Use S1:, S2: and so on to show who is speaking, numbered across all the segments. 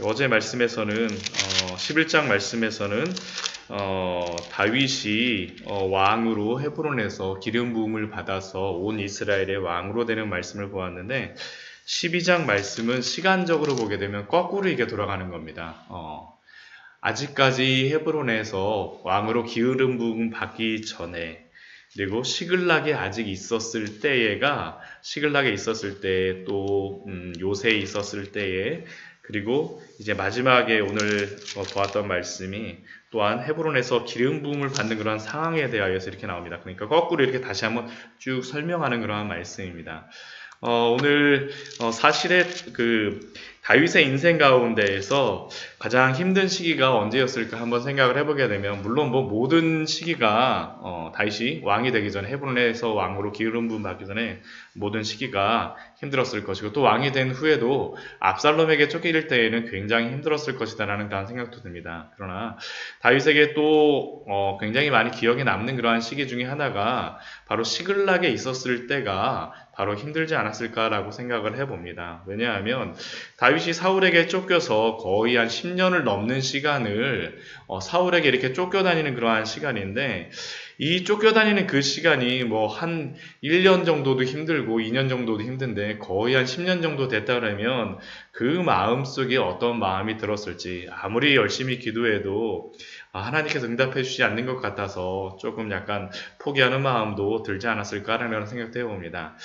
S1: 어제 말씀에서는 11장 말씀에서는 다윗이 왕으로 헤브론에서 기름 부음을 받아서 온 이스라엘의 왕으로 되는 말씀을 보았는데 12장 말씀은 시간적으로 보게 되면 거꾸로 이게 돌아가는 겁니다. 아직까지 헤브론에서 왕으로 기름 부음 받기 전에 그리고 시글락에 아직 있었을 때에가 시글락에 있었을 때 또 요새에 있었을 때에 그리고 이제 마지막에 오늘 보았던 말씀이 또한 헤브론에서 기름 부음을 받는 그런 상황에 대하여서 이렇게 나옵니다. 그러니까 거꾸로 이렇게 다시 한번 쭉 설명하는 그러한 말씀입니다. 오늘 사실의 다윗의 인생 가운데에서 가장 힘든 시기가 언제였을까 한번 생각을 해보게 되면 물론 모든 시기가 다윗이 왕이 되기 전에 헤브론에서 왕으로 기름 부음 받기 전에 모든 시기가 힘들었을 것이고 또 왕이 된 후에도 압살롬에게 쫓길 때에는 굉장히 힘들었을 것이다라는 그런 생각도 듭니다. 그러나 다윗에게 또 굉장히 많이 기억에 남는 그러한 시기 중에 하나가 바로 시글락에 있었을 때가 바로 힘들지 않았을까라고 생각을 해봅니다. 왜냐하면 다윗이 사울에게 쫓겨서 거의 한 10년을 넘는 시간을 사울에게 이렇게 쫓겨다니는 그러한 시간인데 이 쫓겨다니는 그 시간이 한 1년 정도도 힘들고 2년 정도도 힘든데 거의 한 10년 정도 됐다 그러면 그 마음속에 어떤 마음이 들었을지 아무리 열심히 기도해도 하나님께서 응답해 주지 않는 것 같아서 조금 약간 포기하는 마음도 들지 않았을까라는 생각도 해봅니다.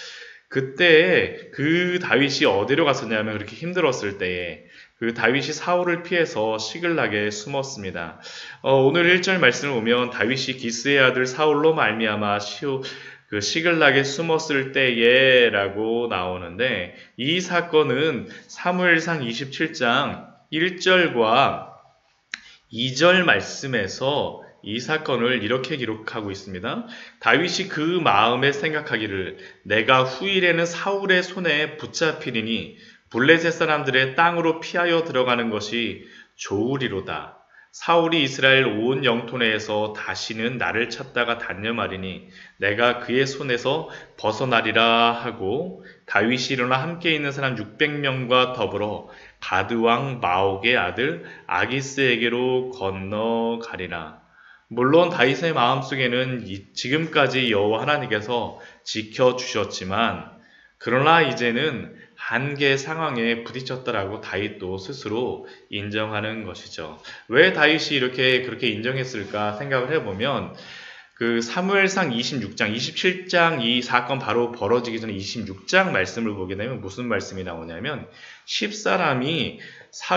S1: 그때 그 다윗이 어디로 갔었냐면 그렇게 힘들었을 때에 그 다윗이 사울을 피해서 시글락에 숨었습니다. 오늘 1절 말씀을 보면 다윗이 기스의 아들 사울로 말미암아 시글락에 숨었을 때에 라고 나오는데 이 사건은 사무엘상 27장 1절과 2절 말씀에서 이 사건을 이렇게 기록하고 있습니다. 다윗이 그 마음에 생각하기를 내가 후일에는 사울의 손에 붙잡히리니 블레셋 사람들의 땅으로 피하여 들어가는 것이 좋으리로다. 사울이 이스라엘 온 영토 내에서 다시는 나를 찾다가 단념하리니 내가 그의 손에서 벗어나리라 하고 다윗이 일어나 함께 있는 사람 600명과 더불어 가드왕 마옥의 아들 아기스에게로 건너가리라. 물론 다윗의 마음속에는 지금까지 여호와 하나님께서 지켜주셨지만 그러나 이제는 한계 상황에 부딪혔다라고 다윗도 스스로 인정하는 것이죠. 왜 다윗이 그렇게 인정했을까 생각을 해보면 그 사무엘상 26장, 27장 이 사건 바로 벌어지기 전에 26장 말씀을 보게 되면 무슨 말씀이 나오냐면 10사람이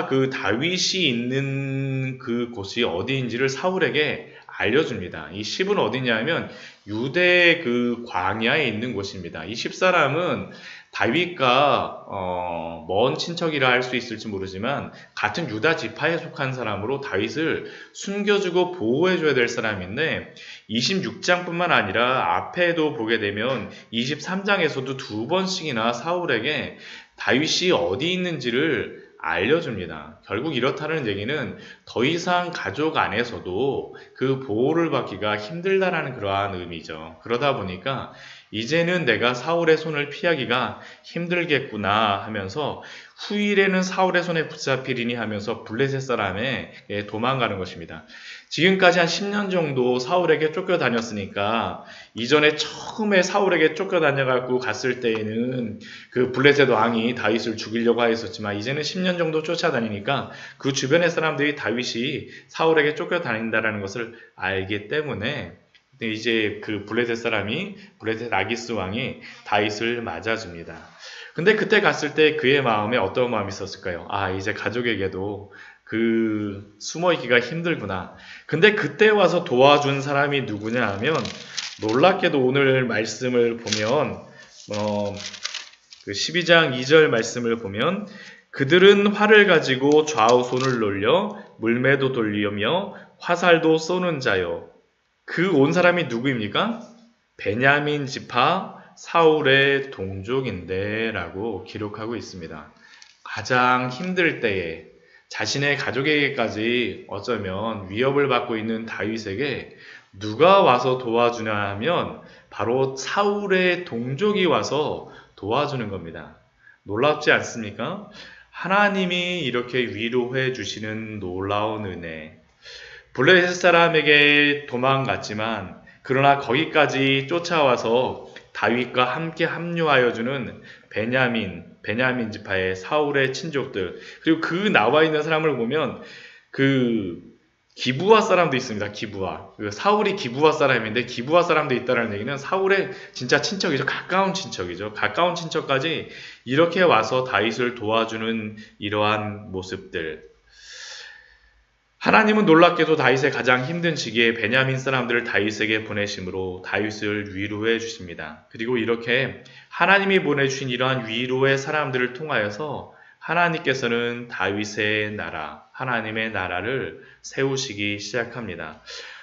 S1: 그 다윗이 있는 그 곳이 어디인지를 사울에게 알려줍니다. 이 10은 어디냐면 유대 그 광야에 있는 곳입니다. 이 10사람은 다윗과 먼 친척이라 할 수 있을지 모르지만 같은 유다 지파에 속한 사람으로 다윗을 숨겨주고 보호해줘야 될 사람인데 26장뿐만 아니라 앞에도 보게 되면 23장에서도 두 번씩이나 사울에게 다윗이 어디 있는지를 알려줍니다. 결국 이렇다는 얘기는 더 이상 가족 안에서도 그 보호를 받기가 힘들다라는 그러한 의미죠. 그러다 보니까 이제는 내가 사울의 손을 피하기가 힘들겠구나 하면서 후일에는 사울의 손에 붙잡히리니 하면서 블레셋 사람에 도망가는 것입니다. 지금까지 한 10년 정도 사울에게 쫓겨다녔으니까 이전에 처음에 사울에게 쫓겨다녀갖고 갔을 때에는 그 블레셋 왕이 다윗을 죽이려고 하였었지만 이제는 10년 정도 쫓아다니니까 그 주변의 사람들이 다윗이 사울에게 쫓겨다닌다라는 것을 알기 때문에 이제 그 블레셋 아기스 왕이 다윗을 맞아줍니다. 근데 그때 갔을 때 그의 마음에 어떤 마음이 있었을까요? 이제 가족에게도 숨어있기가 힘들구나. 근데 그때 와서 도와준 사람이 누구냐 하면 놀랍게도 오늘 말씀을 보면 그 12장 2절 말씀을 보면 그들은 활을 가지고 좌우 손을 놀려 물매도 돌리며 화살도 쏘는 자요. 그 온 사람이 누구입니까? 베냐민 지파 사울의 동족인데 라고 기록하고 있습니다. 가장 힘들 때에 자신의 가족에게까지 어쩌면 위협을 받고 있는 다윗에게 누가 와서 도와주냐 하면 바로 사울의 동족이 와서 도와주는 겁니다. 놀랍지 않습니까? 하나님이 이렇게 위로해 주시는 놀라운 은혜. 블레셋 사람에게 도망갔지만 그러나 거기까지 쫓아와서 다윗과 함께 합류하여 주는 베냐민 지파의 사울의 친족들, 그리고 그 나와 있는 사람을 보면 그 기브아 사람도 있습니다. 기브아. 그 사울이 기브아 사람인데 기브아 사람도 있다는 얘기는 사울의 진짜 친척이죠. 가까운 친척이죠. 가까운 친척까지 이렇게 와서 다윗을 도와주는 이러한 모습들. 하나님은 놀랍게도 다윗의 가장 힘든 시기에 베냐민 사람들을 다윗에게 보내심으로 다윗을 위로해 주십니다. 그리고 이렇게 하나님이 보내주신 이러한 위로의 사람들을 통하여서 하나님께서는 다윗의 나라, 하나님의 나라를 세우시기 시작합니다.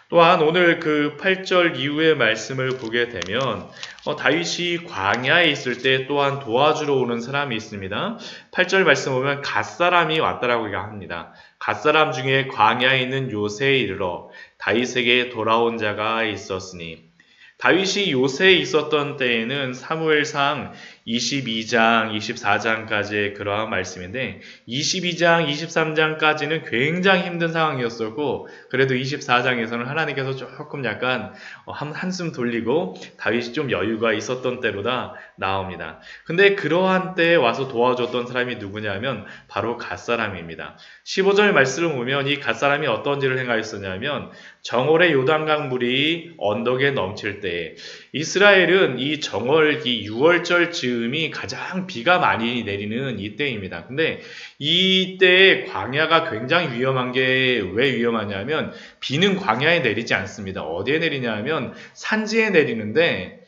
S1: 또한 오늘 그 8절 이후의 말씀을 보게 되면 다윗이 광야에 있을 때 또한 도와주러 오는 사람이 있습니다. 8절 말씀 보면 갓사람이 왔다라고 합니다. 갓사람 중에 광야에 있는 요새에 이르러 다윗에게 돌아온 자가 있었으니, 다윗이 요새에 있었던 때에는 사무엘상 22장, 24장까지의 그러한 말씀인데 22장, 23장까지는 굉장히 힘든 상황이었었고, 그래도 24장에서는 하나님께서 조금 약간 한숨 돌리고 다윗이 좀 여유가 있었던 때로다 나옵니다. 근데 그러한 때에 와서 도와줬던 사람이 누구냐면 바로 갓사람입니다. 15절 말씀을 보면 이 갓사람이 어떤 일을 행하였었냐면, 정월의 요단강 물이 언덕에 넘칠 때, 이스라엘은 이 정월기 6월절 즈음이 가장 비가 많이 내리는 이때입니다. 근데 이때에 광야가 굉장히 위험한 게 왜 위험하냐면, 비는 광야에 내리지 않습니다. 어디에 내리냐면 산지에 내리는데,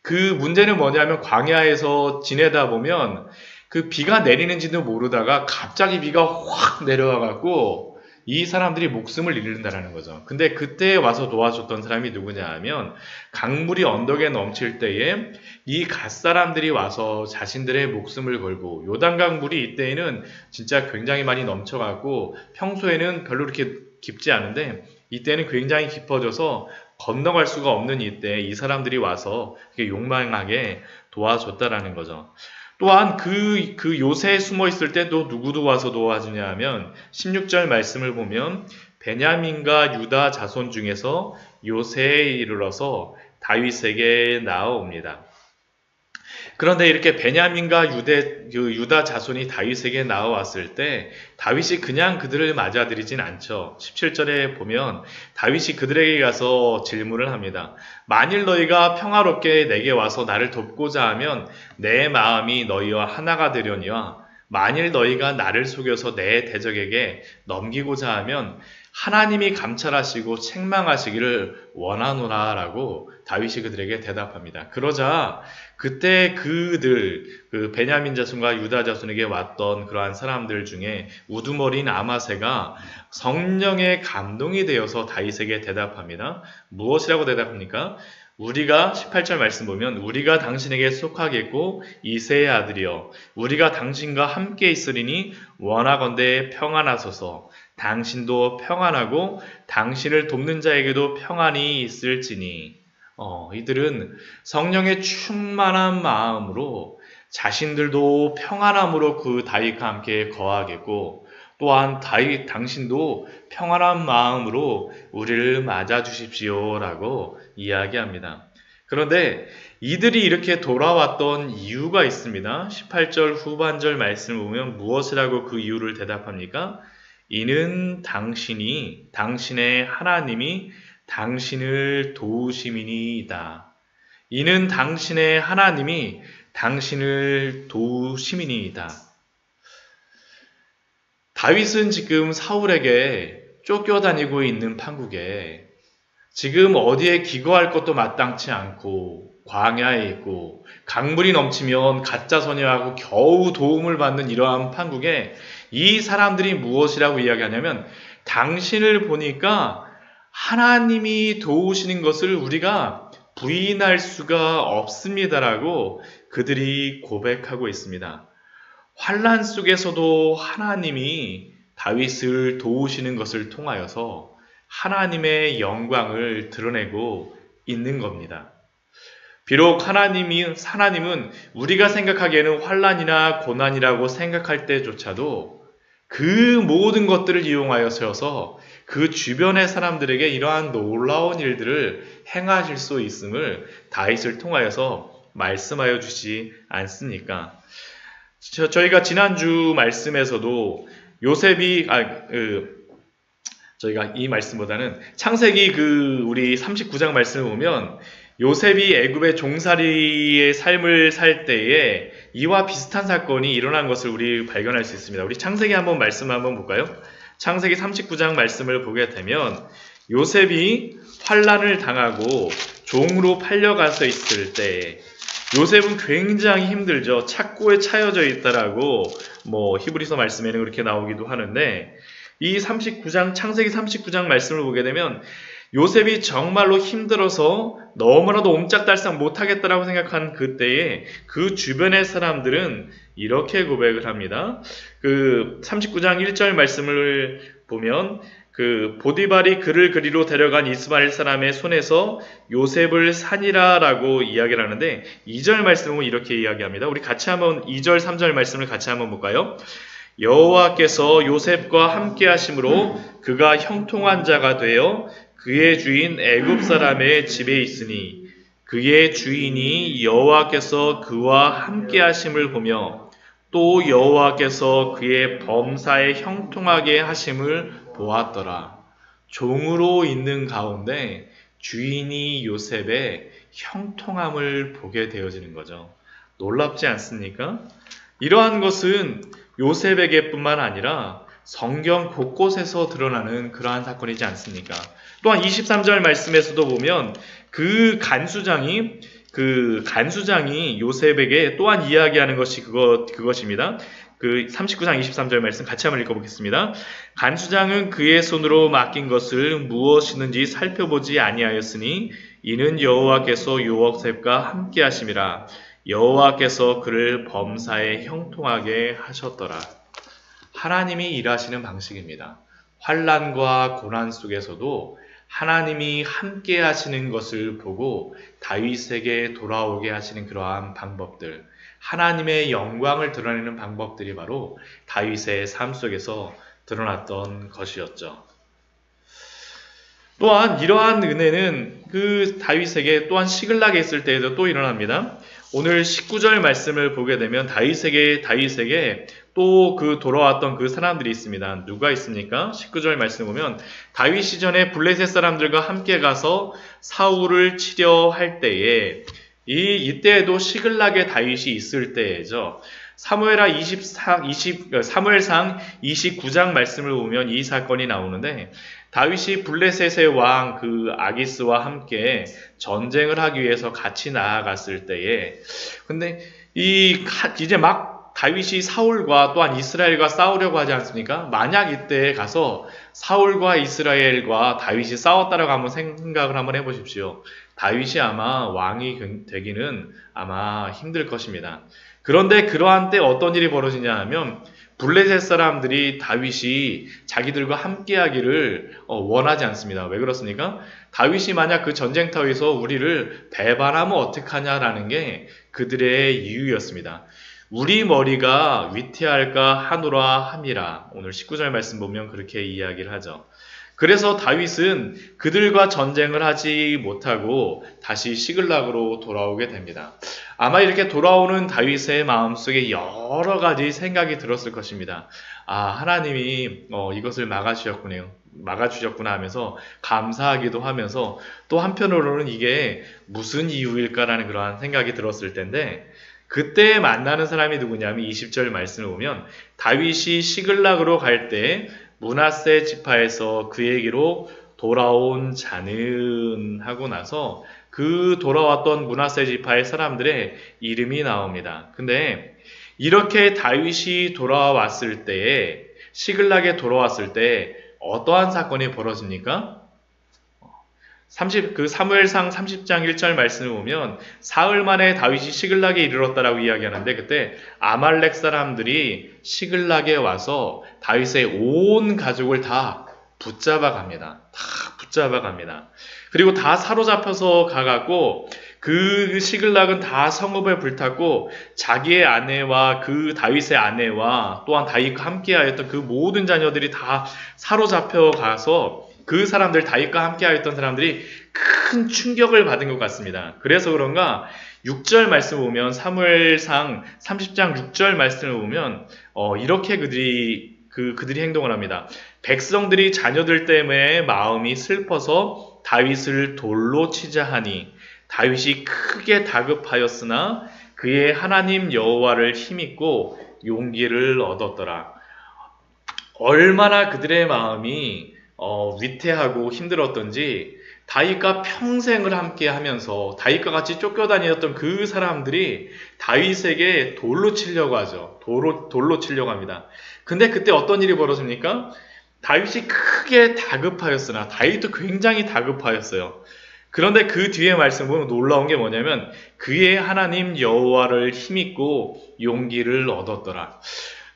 S1: 그 문제는 뭐냐면 광야에서 지내다 보면 그 비가 내리는지도 모르다가 갑자기 비가 확 내려와 갖고 이 사람들이 목숨을 잃는다라는 거죠. 근데 그때 와서 도와줬던 사람이 누구냐 하면, 강물이 언덕에 넘칠 때에 이 갓사람들이 와서 자신들의 목숨을 걸고, 요단강 물이 이때에는 진짜 굉장히 많이 넘쳐갖고 평소에는 별로 그렇게 깊지 않은데 이때는 굉장히 깊어져서 건너갈 수가 없는 이때 이 사람들이 와서 용맹하게 도와줬다라는 거죠. 또한 그 요새에 숨어 있을 때 또 누구도 와서 도와주냐 하면 16절 말씀을 보면 베냐민과 유다 자손 중에서 요새에 이르러서 다윗에게 나아옵니다. 그런데 이렇게 베냐민과 유다 자손이 다윗에게 나와왔을 때 다윗이 그냥 그들을 맞아들이진 않죠. 17절에 보면 다윗이 그들에게 가서 질문을 합니다. 만일 너희가 평화롭게 내게 와서 나를 돕고자 하면 내 마음이 너희와 하나가 되려니와, 만일 너희가 나를 속여서 내 대적에게 넘기고자 하면 하나님이 감찰하시고 책망하시기를 원하노라 라고 다윗이 그들에게 대답합니다. 그러자 그때 그 베냐민 자손과 유다 자손에게 왔던 그러한 사람들 중에 우두머리인 아마새가 성령의 감동이 되어서 다윗에게 대답합니다. 무엇이라고 대답합니까? 우리가 18절 말씀 보면 우리가 당신에게 속하겠고 이새의 아들이여 우리가 당신과 함께 있으리니 원하건대 평안하소서. 당신도 평안하고 당신을 돕는 자에게도 평안이 있을지니. 이들은 성령의 충만한 마음으로 자신들도 평안함으로 그 다윗과 함께 거하겠고, 또한 다윗 당신도 평안한 마음으로 우리를 맞아 주십시오라고 이야기합니다. 그런데 이들이 이렇게 돌아왔던 이유가 있습니다. 18절 후반절 말씀을 보면 무엇이라고 그 이유를 대답합니까? 이는 당신의 하나님이 당신을 도우심이니이다. 이는 당신의 하나님이 당신을 도우심이니이다. 다윗은 지금 사울에게 쫓겨다니고 있는 판국에 지금 어디에 기거할 것도 마땅치 않고 광야에 있고 강물이 넘치면 가짜 소녀하고 겨우 도움을 받는 이러한 판국에 이 사람들이 무엇이라고 이야기하냐면, 당신을 보니까 하나님이 도우시는 것을 우리가 부인할 수가 없습니다라고 그들이 고백하고 있습니다. 환난 속에서도 하나님이 다윗을 도우시는 것을 통하여서 하나님의 영광을 드러내고 있는 겁니다. 비록 하나님은 우리가 생각하기에는 환난이나 고난이라고 생각할 때조차도 그 모든 것들을 이용하여서 그 주변의 사람들에게 이러한 놀라운 일들을 행하실 수 있음을 다윗을 통하여서 말씀하여 주지 않습니까? 저희가 지난주 말씀에서도 요셉이 저희가 이 말씀보다는 창세기 우리 39장 말씀을 보면 요셉이 애굽의 종살이의 삶을 살 때에 이와 비슷한 사건이 일어난 것을 우리 발견할 수 있습니다. 우리 창세기 말씀 한번 볼까요? 창세기 39장 말씀을 보게 되면 요셉이 환난을 당하고 종으로 팔려가서 있을 때 요셉은 굉장히 힘들죠. 착고에 차여져 있다라고 히브리서 말씀에는 그렇게 나오기도 하는데 이 창세기 39장 말씀을 보게 되면 요셉이 정말로 힘들어서 너무나도 옴짝달싹 못하겠다라고 생각한 그때에 그 주변의 사람들은 이렇게 고백을 합니다. 39장 1절 말씀을 보면 보디발이 그를 그리로 데려간 이스마엘 사람의 손에서 요셉을 산이라라고 이야기를 하는데 2절 말씀은 이렇게 이야기합니다. 우리 같이 한번 2절 3절 말씀을 같이 한번 볼까요? 여호와께서 요셉과 함께 하심으로 그가 형통한 자가 되어 그의 주인 애굽 사람의 집에 있으니 그의 주인이 여호와께서 그와 함께 하심을 보며 또 여호와께서 그의 범사에 형통하게 하심을 보았더라. 종으로 있는 가운데 주인이 요셉의 형통함을 보게 되어지는 거죠. 놀랍지 않습니까? 이러한 것은 요셉에게뿐만 아니라 성경 곳곳에서 드러나는 그러한 사건이지 않습니까? 또한 23절 말씀에서도 보면 간수장이 요셉에게 또한 이야기하는 것이 그것입니다. 39장 23절 말씀 같이 한번 읽어보겠습니다. 간수장은 그의 손으로 맡긴 것을 무엇이든지 살펴보지 아니하였으니 이는 여호와께서 요셉과 함께 하심이라. 여호와께서 그를 범사에 형통하게 하셨더라. 하나님이 일하시는 방식입니다. 환난과 고난 속에서도 하나님이 함께 하시는 것을 보고 다윗에게 돌아오게 하시는 그러한 방법들, 하나님의 영광을 드러내는 방법들이 바로 다윗의 삶 속에서 드러났던 것이었죠. 또한 이러한 은혜는 다윗에게 또한 시글락에 있을 때에도 또 일어납니다. 오늘 19절 말씀을 보게 되면 다윗에게 또 돌아왔던 그 사람들이 있습니다. 누가 있습니까? 19절 말씀 보면 다윗이 전에 블레셋 사람들과 함께 가서 사울을 치려 할 때에 이때에도 시글락에 다윗이 있을 때죠. 사무엘상 29장 말씀을 보면 이 사건이 나오는데 다윗이 블레셋의 왕 아기스와 함께 전쟁을 하기 위해서 같이 나아갔을 때에 근데 이제 막 다윗이 사울과 또한 이스라엘과 싸우려고 하지 않습니까? 만약 이때 가서 사울과 이스라엘과 다윗이 싸웠다라고 한번 생각을 한번 해보십시오. 다윗이 아마 왕이 되기는 아마 힘들 것입니다. 그런데 그러한 때 어떤 일이 벌어지냐 하면 블레셋 사람들이 다윗이 자기들과 함께하기를 원하지 않습니다. 왜 그렇습니까? 다윗이 만약 그 전쟁터에서 우리를 배반하면 어떡하냐라는 게 그들의 이유였습니다. 우리 머리가 위태할까 하노라 함이라. 오늘 19절 말씀 보면 그렇게 이야기를 하죠. 그래서 다윗은 그들과 전쟁을 하지 못하고 다시 시글락으로 돌아오게 됩니다. 아마 이렇게 돌아오는 다윗의 마음속에 여러 가지 생각이 들었을 것입니다. 하나님이 이것을 막아주셨구나 하면서 감사하기도 하면서 또 한편으로는 이게 무슨 이유일까라는 그러한 생각이 들었을 텐데 그때 만나는 사람이 누구냐면 20절 말씀을 보면 다윗이 시글락으로 갈 때 므낫세 지파에서 그에게로 돌아온 자는 하고 나서 돌아왔던 므낫세 지파의 사람들의 이름이 나옵니다. 근데 이렇게 다윗이 돌아왔을 때에 시글락에 돌아왔을 때 어떠한 사건이 벌어집니까? 사무엘상 30장 1절 말씀을 보면 사흘 만에 다윗이 시글락에 이르렀다라고 이야기하는데 그때 아말렉 사람들이 시글락에 와서 다윗의 온 가족을 다 붙잡아 갑니다. 그리고 다 사로잡혀서 가갖고 그 시글락은 다 성읍에 불탔고 자기의 아내와 그 다윗의 아내와 또한 다윗과 함께하였던 그 모든 자녀들이 다 사로잡혀 가서 그 사람들, 다윗과 함께하였던 사람들이 큰 충격을 받은 것 같습니다. 그래서 그런가 6절 말씀을 보면, 사무엘상 30장 6절 말씀을 보면 이렇게 그들이 행동을 합니다. 백성들이 자녀들 때문에 마음이 슬퍼서 다윗을 돌로 치자 하니 다윗이 크게 다급하였으나 그의 하나님 여호와를 힘입고 용기를 얻었더라. 얼마나 그들의 마음이 위태하고 힘들었던지 다윗과 평생을 함께 하면서 다윗과 같이 쫓겨다니었던 그 사람들이 다윗에게 돌로 치려고 하죠. 돌로 치려고 합니다. 근데 그때 어떤 일이 벌어집니까? 다윗이 크게 다급하였으나, 다윗도 굉장히 다급하였어요. 그런데 그 뒤에 말씀 보면 놀라운 게 뭐냐면 그의 하나님 여호와를 힘입고 용기를 얻었더라.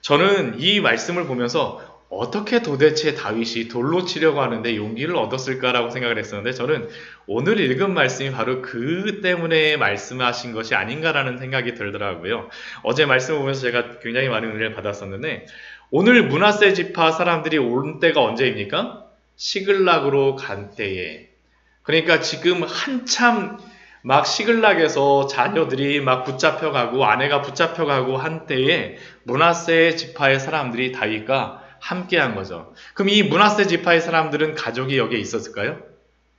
S1: 저는 이 말씀을 보면서 어떻게 도대체 다윗이 돌로 치려고 하는데 용기를 얻었을까라고 생각을 했었는데, 저는 오늘 읽은 말씀이 바로 그 때문에 말씀하신 것이 아닌가라는 생각이 들더라고요. 어제 말씀을 보면서 제가 굉장히 많은 은혜를 받았었는데, 오늘 므낫세 지파 사람들이 온 때가 언제입니까? 시글락으로 간 때에. 그러니까 지금 한참 막 시글락에서 자녀들이 막 붙잡혀가고 아내가 붙잡혀가고 한 때에 므낫세 지파의 사람들이 다윗과 함께한 거죠. 그럼 이 므낫세 지파의 사람들은 가족이 여기에 있었을까요?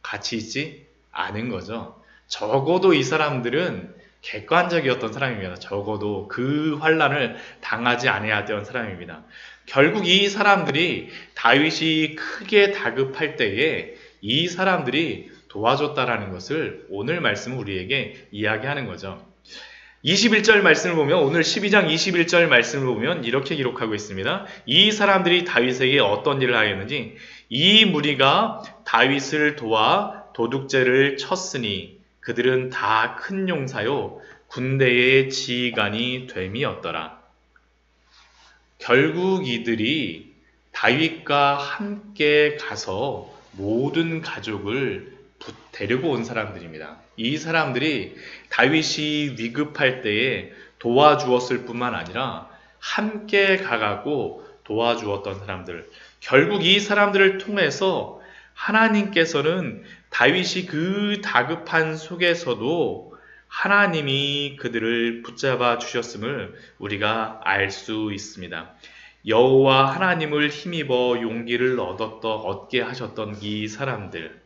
S1: 같이 있지 않은 거죠. 적어도 이 사람들은 객관적이었던 사람입니다. 적어도 그 환란을 당하지 아니하던 사람입니다. 결국 이 사람들이 다윗이 크게 다급할 때에 이 사람들이 도와줬다라는 것을 오늘 말씀은 우리에게 이야기하는 거죠. 21절 말씀을 보면, 오늘 12장 21절 말씀을 보면 이렇게 기록하고 있습니다. 이 사람들이 다윗에게 어떤 일을 하였는지, 이 무리가 다윗을 도와 도둑질을 쳤으니 그들은 다 큰 용사요 군대의 지휘관이 됨이었더라. 결국 이들이 다윗과 함께 가서 모든 가족을 데리고 온 사람들입니다. 이 사람들이 다윗이 위급할 때에 도와주었을 뿐만 아니라 함께 가가고 도와주었던 사람들. 결국 이 사람들을 통해서 하나님께서는 다윗이 그 다급한 속에서도 하나님이 그들을 붙잡아 주셨음을 우리가 알 수 있습니다. 여호와 하나님을 힘입어 용기를 얻게 하셨던 이 사람들.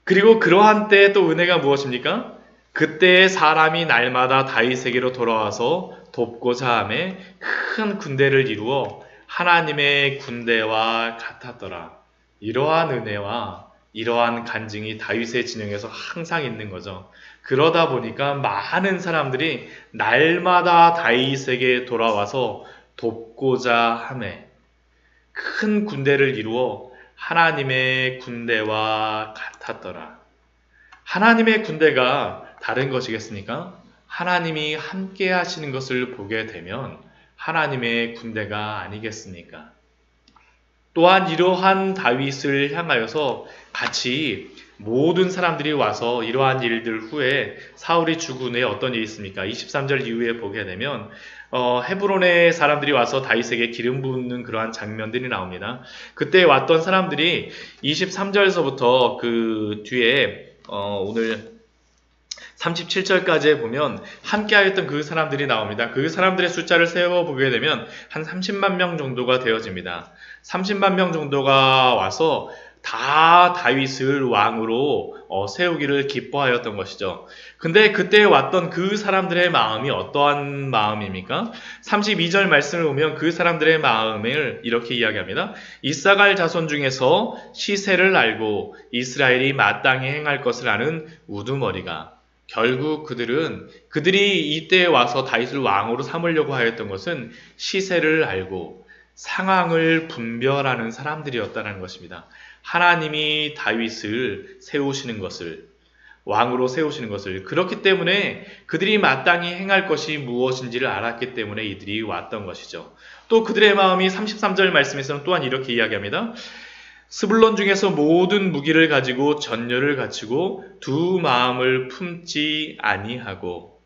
S1: 그리고 그러한 때에 또 은혜가 무엇입니까? 그때 사람이 날마다 다윗에게로 돌아와서 돕고자 하며 큰 군대를 이루어 하나님의 군대와 같았더라. 이러한 은혜와 이러한 간증이 다윗의 진영에서 항상 있는 거죠. 그러다 보니까 많은 사람들이 날마다 다윗에게 돌아와서 돕고자 하며 큰 군대를 이루어 하나님의 군대와 같았더라. 하나님의 군대가 다른 것이겠습니까? 하나님이 함께 하시는 것을 보게 되면 하나님의 군대가 아니겠습니까? 또한 이러한 다윗을 향하여서 같이 모든 사람들이 와서 이러한 일들 후에 사울이 죽은 후에 어떤 일이 있습니까? 23절 이후에 보게 되면 헤브론의 사람들이 와서 다윗에게 기름 붓는 그러한 장면들이 나옵니다. 그때 왔던 사람들이 23절에서부터 그 뒤에 오늘 37절까지 보면 함께하였던 그 사람들이 나옵니다. 그 사람들의 숫자를 세어보게 되면 한 30만 명 정도가 되어집니다. 30만 명 정도가 와서 다 다윗을 왕으로 세우기를 기뻐하였던 것이죠. 근데 그때 왔던 그 사람들의 마음이 어떠한 마음입니까? 32절 말씀을 보면 그 사람들의 마음을 이렇게 이야기합니다. 이사갈 자손 중에서 시세를 알고 이스라엘이 마땅히 행할 것을 아는 우두머리가, 결국 그들이 이때에 와서 다윗을 왕으로 삼으려고 하였던 것은 시세를 알고 상황을 분별하는 사람들이었다는 것입니다. 하나님이 다윗을 세우시는 것을, 왕으로 세우시는 것을, 그렇기 때문에 그들이 마땅히 행할 것이 무엇인지를 알았기 때문에 이들이 왔던 것이죠. 또 그들의 마음이 33절 말씀에서는 또한 이렇게 이야기합니다. 스불론 중에서 모든 무기를 가지고 전열을 갖추고 두 마음을 품지 아니하고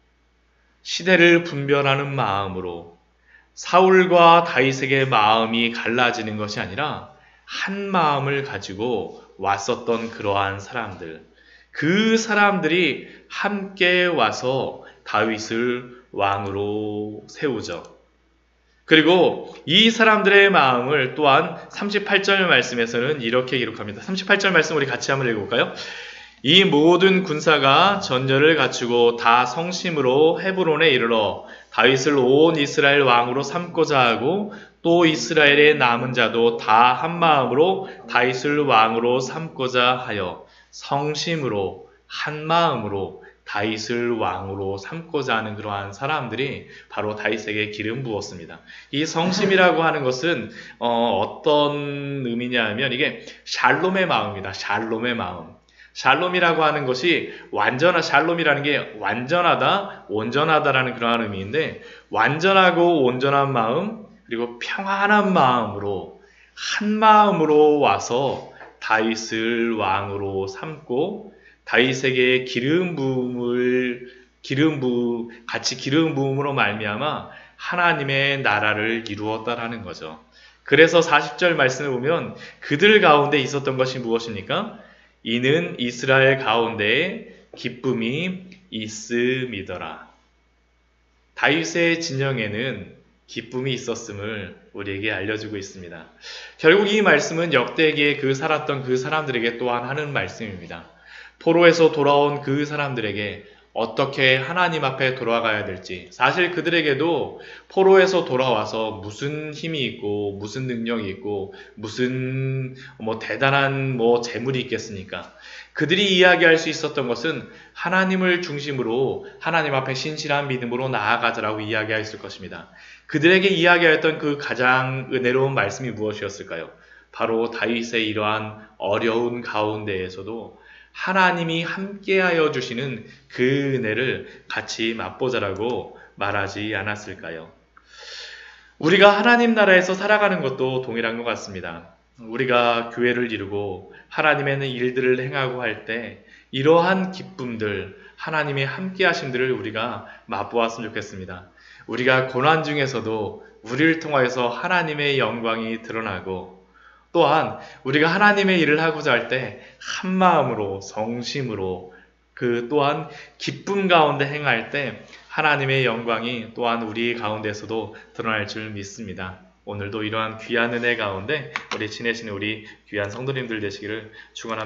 S1: 시대를 분별하는 마음으로 사울과 다윗에게 마음이 갈라지는 것이 아니라 한 마음을 가지고 왔었던 그러한 사람들, 그 사람들이 함께 와서 다윗을 왕으로 세우죠. 그리고 이 사람들의 마음을 또한 38절 말씀에서는 이렇게 기록합니다. 38절 말씀 우리 같이 한번 읽어볼까요? 이 모든 군사가 전열을 갖추고 다 성심으로 헤브론에 이르러 다윗을 온 이스라엘 왕으로 삼고자 하고 또 이스라엘의 남은 자도 다 한 마음으로 다윗을 왕으로 삼고자 하여 성심으로 한 마음으로 다윗을 왕으로 삼고자 하는 그러한 사람들이 바로 다윗에게 기름 부었습니다. 이 성심이라고 하는 것은 어떤 의미냐 하면 이게 샬롬의 마음입니다. 샬롬의 마음. 샬롬이라고 하는 것이 샬롬이라는 게 완전하다, 온전하다라는 그러한 의미인데, 완전하고 온전한 마음, 그리고 평안한 마음으로 한 마음으로 와서 다윗을 왕으로 삼고 다윗에게 같이 기름 부음으로 말미암아 하나님의 나라를 이루었다라는 거죠. 그래서 40절 말씀을 보면 그들 가운데 있었던 것이 무엇입니까? 이는 이스라엘 가운데에 기쁨이 있음이더라. 다윗의 진영에는 기쁨이 있었음을 우리에게 알려주고 있습니다. 결국 이 말씀은 역대기에 살았던 그 사람들에게 또한 하는 말씀입니다. 포로에서 돌아온 그 사람들에게 어떻게 하나님 앞에 돌아가야 될지, 사실 그들에게도 포로에서 돌아와서 무슨 힘이 있고 무슨 능력이 있고 무슨 대단한 재물이 있겠습니까? 그들이 이야기할 수 있었던 것은 하나님을 중심으로 하나님 앞에 신실한 믿음으로 나아가자라고 이야기했을 것입니다. 그들에게 이야기했던 그 가장 은혜로운 말씀이 무엇이었을까요? 바로 다윗의 이러한 어려운 가운데에서도 하나님이 함께하여 주시는 그 은혜를 같이 맛보자라고 말하지 않았을까요? 우리가 하나님 나라에서 살아가는 것도 동일한 것 같습니다. 우리가 교회를 이루고 하나님의 일들을 행하고 할 때 이러한 기쁨들, 하나님의 함께하심들을 우리가 맛보았으면 좋겠습니다. 우리가 고난 중에서도 우리를 통하여서 하나님의 영광이 드러나고, 또한 우리가 하나님의 일을 하고자 할 때 한 마음으로 성심으로 또한 기쁨 가운데 행할 때 하나님의 영광이 또한 우리 가운데서도 드러날 줄 믿습니다. 오늘도 이러한 귀한 은혜 가운데 우리 지내시는 우리 귀한 성도님들 되시기를 축원합니다.